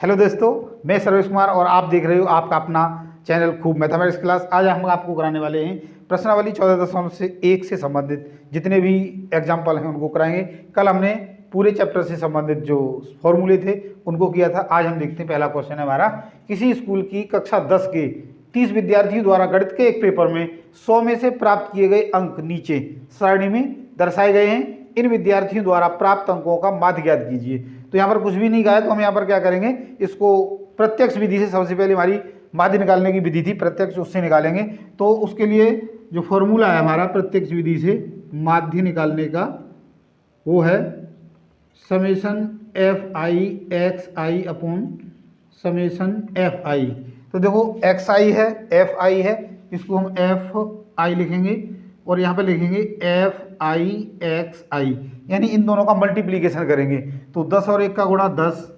Hello दोस्तों, मैं सर्वेश कुमार और आप देख रहे हो आपका अपना चैनल खूब मैथमेटिक्स क्लास। आज हम आपको कराने वाले हैं प्रश्नावली 14.1 से संबंधित जितने भी एग्जाम्पल हैं उनको कराएंगे। कल हमने पूरे चैप्टर से संबंधित जो फॉर्मूले थे उनको किया था। आज हम देखते हैं पहला क्वेश्चन है हमारा। किसी स्कूल की कक्षा 10 के 30 विद्यार्थियों द्वारा गणित के एक पेपर में 100 में से प्राप्त किए गए अंक नीचे सारणी में दर्शाए गए हैं। इन विद्यार्थियों द्वारा प्राप्त अंकों का माध्य ज्ञात कीजिए। तो यहाँ पर कुछ भी नहीं कहा है, तो हम यहाँ पर क्या करेंगे, इसको प्रत्यक्ष विधि से, सबसे पहले हमारी माध्य निकालने की विधि थी प्रत्यक्ष, उससे निकालेंगे। तो उसके लिए जो फॉर्मूला है हमारा प्रत्यक्ष विधि से माध्य निकालने का, वो है समेशन एफ आई एक्स आई अपॉन समेशन एफ आई। तो देखो एक्स आई है, एफ आई है, इसको हम एफ आई लिखेंगे और यहाँ पे लिखेंगे एफ आई एक्स आई, यानी इन दोनों का मल्टीप्लीकेशन करेंगे। तो 10 और 1 का गुणा 10,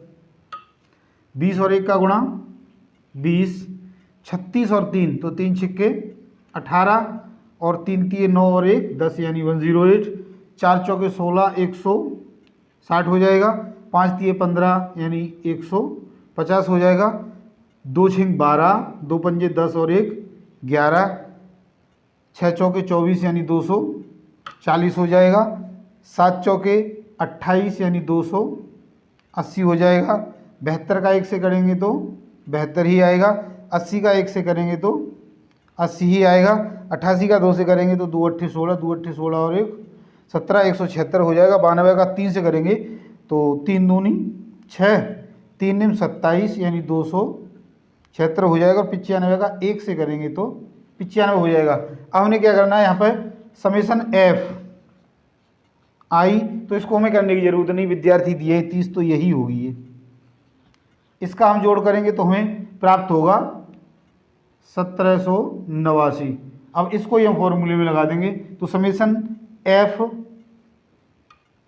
20 और 1 का गुणा 20, 36 और 3 तो 3 छिक्के 18 और 3 तिये 9 और 1 10 यानी 108, 4 चौके 16 160 हो जाएगा, 5 तिये 15 यानी 150 हो जाएगा, 2 छिंग 12, 2 पंजे 10 और 1 11, 6 चौके 24 यानी 240 हो जाएगा, 7 चौके 28 यानी 280 हो जाएगा, 72 का 1 से करेंगे तो 72 ही आएगा, 80 का 1 से करेंगे तो 80 ही आएगा, 88 का 2 से करेंगे तो 2 अट्ठे 16, 2 अट्ठे 16 और 1 17, 176 हो जाएगा। 92 का 3 से करेंगे तो 3 दूनी 6, 3 निम 27 यानी 276 हो जाएगा, और 95 का 1 से करेंगे तो 95 हो जाएगा। अब हमने क्या करना है, यहाँ पर समेशन एफ आई, तो इसको हमें करने की जरूरत नहीं, विद्यार्थी दिए 30 तो यही होगी ये। इसका हम जोड़ करेंगे तो हमें प्राप्त होगा 1789। अब इसको ही हम फॉर्मूले में लगा देंगे, तो summation f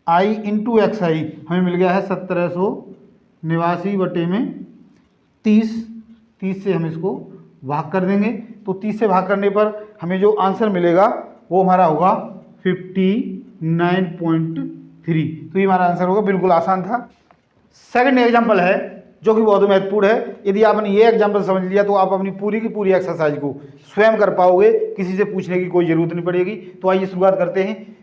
i into x i हमें मिल गया है 1789 बटे में 30 से हम इसको भाग कर देंगे। तो 30 से भाग करने पर हमें जो आंसर मिलेगा वो हमारा होगा 59.3। तो ये हमारा आंसर होगा। बिल्कुल आसान था। सेकंड एग्जांपल है जो कि बहुत महत्वपूर्ण है। यदि आपने ये एग्जांपल समझ लिया तो आप अपनी पूरी की पूरी एक्सरसाइज को स्वयं कर पाओगे, किसी से पूछने की कोई जरूरत नहीं पड़ेगी। तो आइए शुरुआत करते हैं।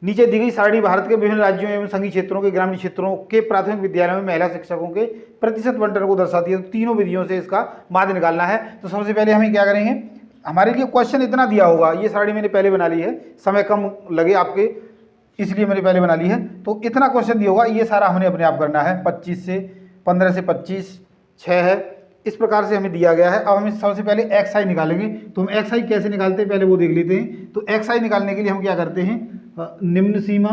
नीचे दी गई सारणी भारत के विभिन्न राज्यों एवं संघीय क्षेत्रों के ग्रामीण क्षेत्रों के प्राथमिक विद्यालयों में महिला शिक्षकों के प्रतिशत बंटन को दर्शाती है। तो तीनों विधियों से इसका माध्य निकालना है। तो सबसे पहले हमें क्या करेंगे, हमारे लिए क्वेश्चन इतना दिया होगा, ये सारणी मैंने पहले बना ली है, समय कम लगे आपके इसलिए मैंने पहले बना ली है। तो इतना क्वेश्चन दिया होगा, ये सारा हमने अपने आप करना है। 25 से 15 से 25 6 है, इस प्रकार से हमें दिया गया है। अब हम सबसे पहले एक्स आई निकालेंगे। तो हम एक्स आई कैसे निकालते हैं पहले वो देख लेते हैं। तो एक्स आई निकालने के लिए हम क्या करते हैं, निम्न सीमा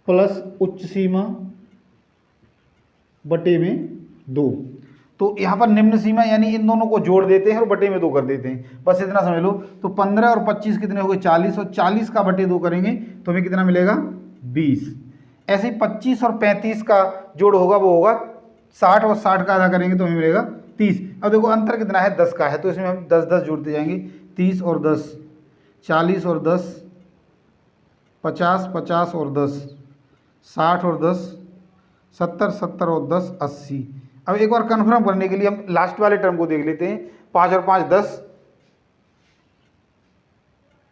प्लस उच्च सीमा बटे में 2। तो यहाँ पर निम्न सीमा यानी इन दोनों को जोड़ देते हैं और बटे में 2 कर देते हैं, बस इतना समझ लो। तो 15 और 25 कितने हो गए 40, और 40 का बटे 2 करेंगे तो हमें कितना मिलेगा 20। ऐसे ही 25 और 35 का जोड़ होगा वो होगा 60, और 60 का आधा करेंगे तो हमें मिलेगा 30। अब देखो अंतर कितना है, 10 का है, तो इसमें हम 10 10 जोड़ते जाएंगे। 30 और 10 40 और 10 50, 50 और 10 60 और 10 70, 70 और 10 80। अब एक बार कन्फर्म करने के लिए हम लास्ट वाले टर्म को देख लेते हैं। 5 और 5 10,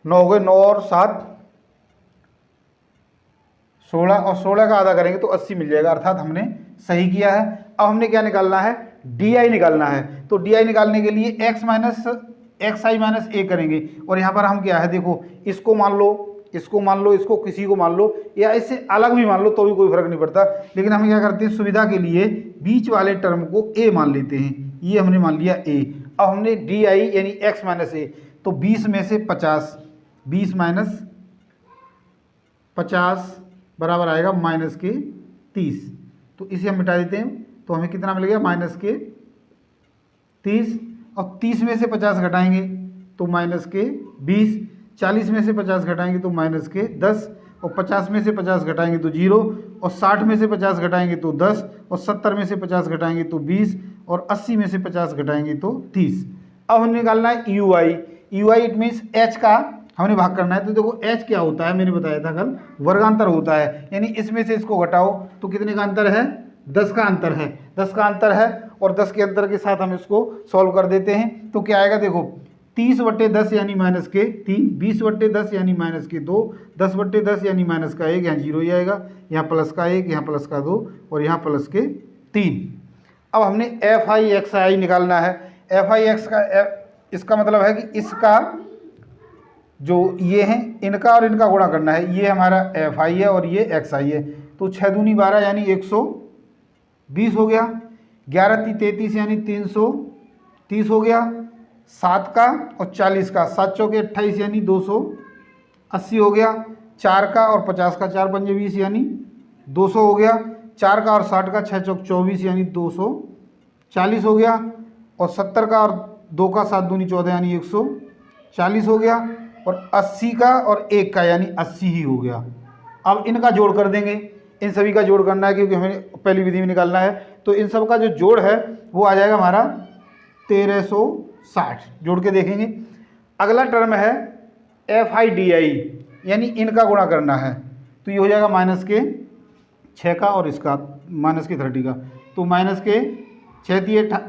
9 हो गए, 9 और 7 16, और 16 का आधा करेंगे तो 80 मिल जाएगा, अर्थात हमने सही किया है। अब हमने क्या निकालना है, डी आई निकालना है। तो डी आई निकालने के लिए एक्स माइनस एक्स आई माइनस ए करेंगे, और यहाँ पर हम क्या है देखो, इसको मान लो, इसको मान लो, इसको किसी को मान लो, या इससे अलग भी मान लो तो भी कोई फर्क नहीं पड़ता। लेकिन हम क्या करते हैं, सुविधा के लिए बीच वाले टर्म को ए मान लेते हैं। ये हमने मान लिया ए। अब हमने डी आई यानी एक्स माइनस ए, तो 20 में से 50, 20 माइनस 50 बराबर आएगा माइनस के 30। तो इसे हम मिटा देते हैं, तो हमें कितना मिलेगा माइनस के 30, और 30 में से 50 घटाएंगे तो माइनस के 20, 40 में से 50 घटाएंगे तो माइनस के 10, और 50 में से 50 घटाएंगे तो 0, और 60 में से 50 घटाएंगे तो 10, और 70 में से 50 घटाएंगे तो 20, और 80 में से 50 घटाएंगे तो 30। अब हमें निकालना है you I. U I it means H का हमने भाग करना है। तो देखो h क्या होता है, मैंने बताया था कल, वर्गांतर होता है, यानी इसमें से इसको घटाओ तो कितने का अंतर है, 10 का अंतर है, 10 का अंतर है। और 10 के अंतर के साथ हम इसको सॉल्व कर देते हैं। तो क्या आएगा देखो, 30/10 यानी माइनस के 3, 20/10 यानी माइनस के 2, 10/10 यानी माइनस का 1, यहाँ 0 ही आएगा, यहाँ प्लस का 1, यहाँ प्लस का 2 और यहाँ प्लस के 3। अब हमने FI/XI निकालना है। FI/X का इसका मतलब है कि इसका जो ये है इनका और इनका गुणा करना है। ये हमारा FI है और ये XI है। तो 6 दूनी 12 यानी 120 हो गया, 11 × 33 यानी 330 हो गया, 7 का और 40 का 7 चौके 28 यानी 280 हो गया, 4 का और 50 का 4 पंजे 20 यानी 200 हो गया, 4 का और 60 का 6 चौक 24 यानी 240 हो गया, और 70 का और 2 का 7 दूनी 14 यानी 140 हो गया, और 80 का और 1 का यानी 80 ही हो गया। अब इनका जोड़ कर देंगे, इन सभी का जोड़ करना है क्योंकि हमें पहली विधि में निकालना है। तो इन सब का जो जोड़ है वो आ जाएगा हमारा 1360, जोड़ के देखेंगे। अगला टर्म है FI/DI, यानी इनका गुणा करना है। तो ये हो जाएगा माइनस के 6 का और इसका माइनस के 30 का। तो माइनस के 6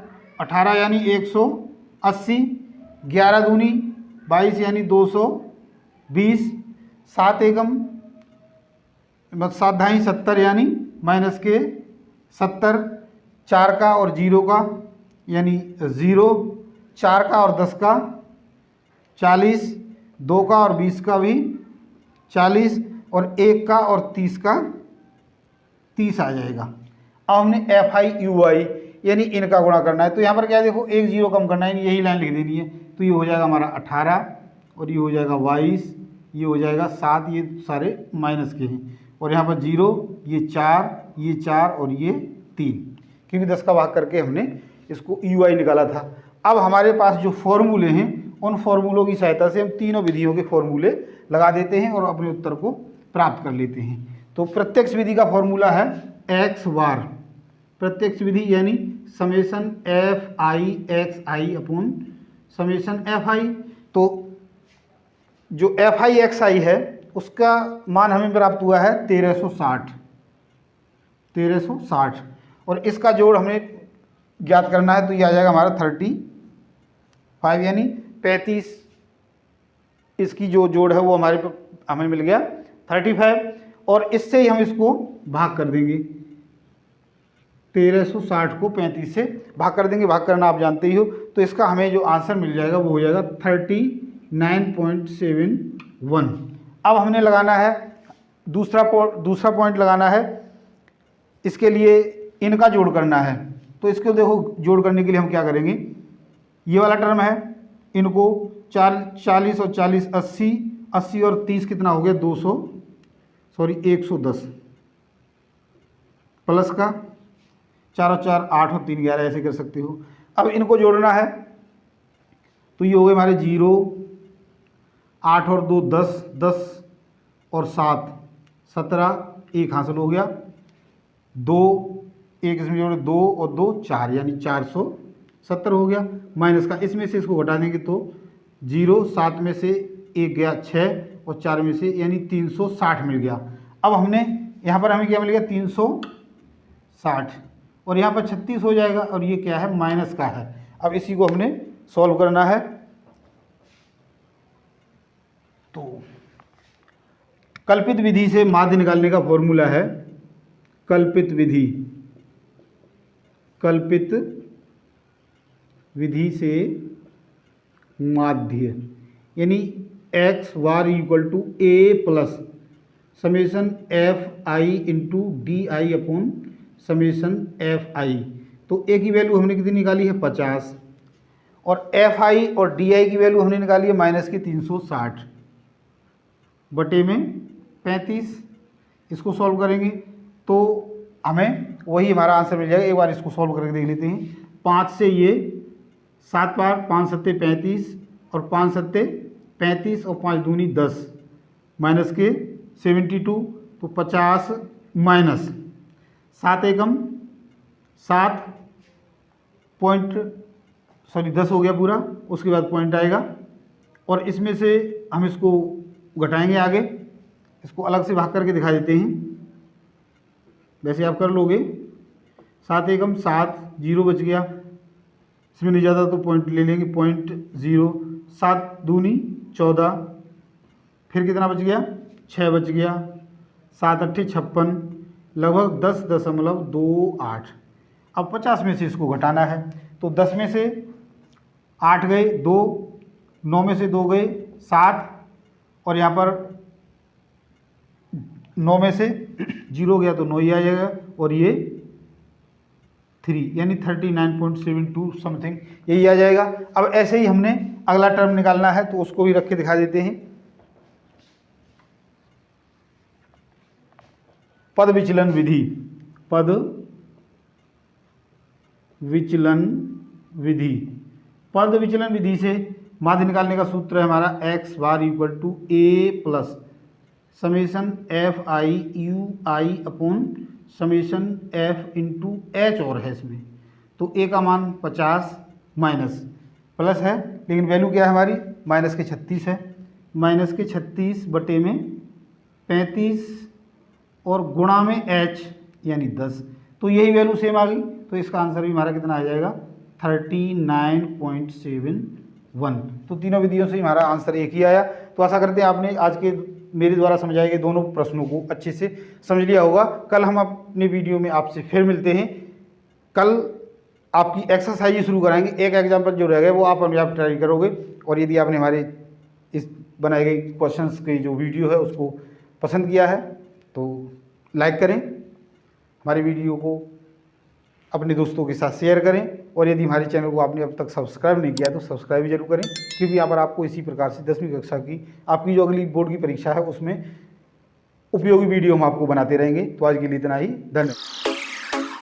18 यानी 180, 11 दूनी 22 यानी 220, 7 एकम 7 ढाई 70 यानी माइनस के 70, 4 का और 0 का यानी 0, 4 का और 10 का 40, 2 का और 20 का भी 40, और 1 का और 30 का 30 आ जाएगा। अब हमने FI/UI यानी इनका गुणा करना है। तो यहाँ पर क्या है देखो, 1 0 कम करना है, यही लाइन लिख देनी है। तो ये हो जाएगा हमारा 18 और ये हो जाएगा 22, ये हो जाएगा 7, ये सारे माइनस के हैं, और यहाँ पर 0, ये 4, ये 4 और ये 3, क्योंकि 10 का भाग करके हमने इसको UI निकाला था। अब हमारे पास जो फॉर्मूले हैं उन फॉर्मूलों की सहायता से हम तीनों विधियों के फॉर्मूले लगा देते हैं और अपने उत्तर को प्राप्त कर लेते हैं। तो प्रत्यक्ष विधि का फॉर्मूला है x बार, प्रत्यक्ष विधि यानी summation FI/XI upon summation FI। तो जो FI/XI है उसका मान हमें प्राप्त हुआ है 1360, और इसका जोड़ हमें ज्ञात करना है। तो ये आ जाएगा हमारा 35 यानी 35, इसकी जो जोड़ है वो हमें मिल गया 35, और इससे ही हम इसको भाग कर देंगे। 1360 को 35 से भाग कर देंगे, भाग करना आप जानते ही हो। तो इसका हमें जो आंसर मिल जाएगा वो हो जाएगा 39.71। अब हमने लगाना है दूसरा पॉइंट लगाना है, इसके लिए इनका जोड़ करना है। तो इसको देखो, जोड़ करने के लिए हम क्या करेंगे, ये वाला टर्म है, इनको 40 और 40 80, 80 और 30 कितना हो गया 110, प्लस का 4 और 4 8 और 3 11, ऐसे कर सकते हो। अब इनको जोड़ना है, तो ये हो गए हमारे 0, 8 और 2 10, 10 और 7 17, 1 हासिल हो गया, 2 1 इसमें जोड़े 2 और 2 4 यानी 470 हो गया। माइनस का इसमें से इसको घटा देंगे तो 0, 7 में से 1 गया 6 और 4 में से यानी 360 मिल गया। अब हमने यहाँ पर हमें क्या मिल गया 360, और यहाँ पर 36 हो जाएगा, और ये क्या है माइनस का है। अब इसी को हमने सॉल्व करना है। तो कल्पित विधि से माध्य निकालने का फॉर्मूला है कल्पित विधि से माध्य, यानी x bar equal to a plus summation FI into DI upon summation FI। तो a की वैल्यू हमने कितनी निकाली है 50, और FI और DI की वैल्यू हमने निकाली है माइनस की 360 बटे में 35। इसको सॉल्व करेंगे तो हमें वही हमारा आंसर मिल जाएगा। एक बार इसको सॉल्व करके देख लेते हैं। 5 से ये 7 बार 5 सत्ते 35 और 5 सत्ते 35 और 5 दूनी 10 माइनस के 72, तो 50 माइनस 7 एकम 7 10 हो गया पूरा, उसके बाद पॉइंट आएगा, और इसमें से हम इसको घटाएंगे आगे, इसको अलग से भाग करके दिखा देते हैं, वैसे आप कर लोगे। 7 एकम 7, 0 बच गया, इसमें नहीं ज़्यादा तो पॉइंट ले लेंगे, 0.0, 7 दूनी 14, फिर कितना बच गया, 6 बच गया, 7 अट्ठे 56, लगभग 10.28। अब 50 में से इसको घटाना है, तो 10 में से 8 गए 2, 9 में से 2 गए 7, और यहाँ पर 9 में से 0 गया तो 9 ही आ जाएगा, और ये 3 यानी 39.72 समथिंग यही आ जाएगा। अब ऐसे ही हमने अगला टर्म निकालना है, तो उसको भी रख के दिखा देते हैं। पद विचलन विधि, पद विचलन विधि, पद विचलन विधि से माध्य निकालने का सूत्र है हमारा x bar equal to a plus summation f i u i upon summation f into h और है इसमें, तो a का मान 50 माइनस प्लस है, लेकिन वैल्यू क्या है हमारी माइनस के 36 है, माइनस के 36 बटे में 35 और गुणा में h यानी 10, तो यही वैल्यू सेम आ गई, तो इसका आंसर भी हमारा कितना आ जाएगा 39.71। तो तीनों विधियों से हमारा आंसर एक ही आया। तो आशा करते हैं आपने आज के मेरे द्वारा समझाए गए दोनों प्रश्नों को अच्छे से समझ लिया होगा। कल हम अपने वीडियो में आपसे फिर मिलते हैं। कल आपकी एक्सरसाइज शुरू कराएंगे, एक एग्जाम्पल जो रह गए वो आप अपने आप ट्राई करोगे, और यदि आपने हमारे इस बनाए गए क्वेश्चंस की जो वीडियो है उसको पसंद किया है तो लाइक करें, हमारी वीडियो को अपने दोस्तों के साथ शेयर करें, और यदि हमारे चैनल को आपने अब तक सब्सक्राइब नहीं किया तो सब्सक्राइब जरूर करें, क्योंकि यहाँ पर आपको इसी प्रकार से 10वीं कक्षा की आपकी जो अगली बोर्ड की परीक्षा है उसमें उपयोगी वीडियो हम आपको बनाते रहेंगे। तो आज के लिए इतना ही, धन्यवाद।